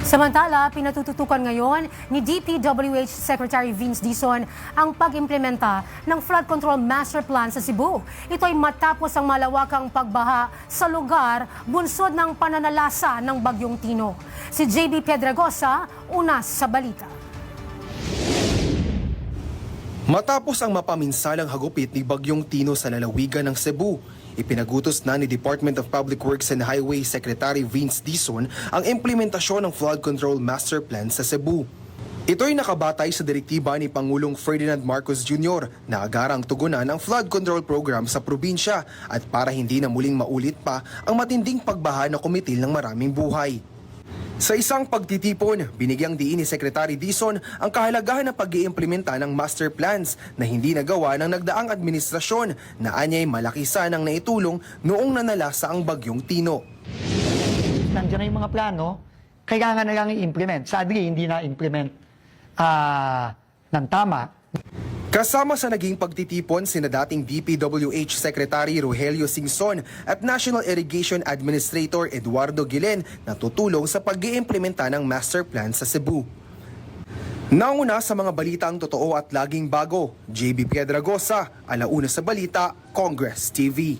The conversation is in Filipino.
Samantala, pinatututukan ngayon ni DPWH Secretary Vince Dizon ang pag-implementa ng Flood Control Master Plan sa Cebu. Ito ay matapos ang malawakang pagbaha sa lugar bunsod ng pananalasa ng Bagyong Tino. Si JB Piedragosa, una sa balita. Matapos ang mapaminsalang hagupit ni Bagyong Tino sa lalawigan ng Cebu, ipinagutos na ni Department of Public Works and Highway Secretary Vince Dizon ang implementasyon ng Flood Control Master Plan sa Cebu. Ito'y nakabatay sa direktiba ni Pangulong Ferdinand Marcos Jr. na agarang tugunan ang flood control program sa probinsya at para hindi na muling maulit pa ang matinding pagbaha na kumitil ng maraming buhay. Sa isang pagtitipon, binigyang diin ni Secretary Dizon ang kahalagahan ng pag-iimplementa ng master plans na hindi nagawa ng nagdaang administrasyon na anyay malaki sanang naitulong noong nanalasa ang Bagyong Tino. Nandiyan na yung mga plano, kailangan na lang i-implement. Sadly, hindi na-implement ng tama. Kasama sa naging pagtitipon sina dating DPWH Secretary Rogelio Singson at National Irrigation Administrator Eduardo Guillen na tutulong sa pag-iimplementa ng master plan sa Cebu. Nauna sa mga balitang totoo at laging bago, JB Piedragosa, Alauna sa Balita, Congress TV.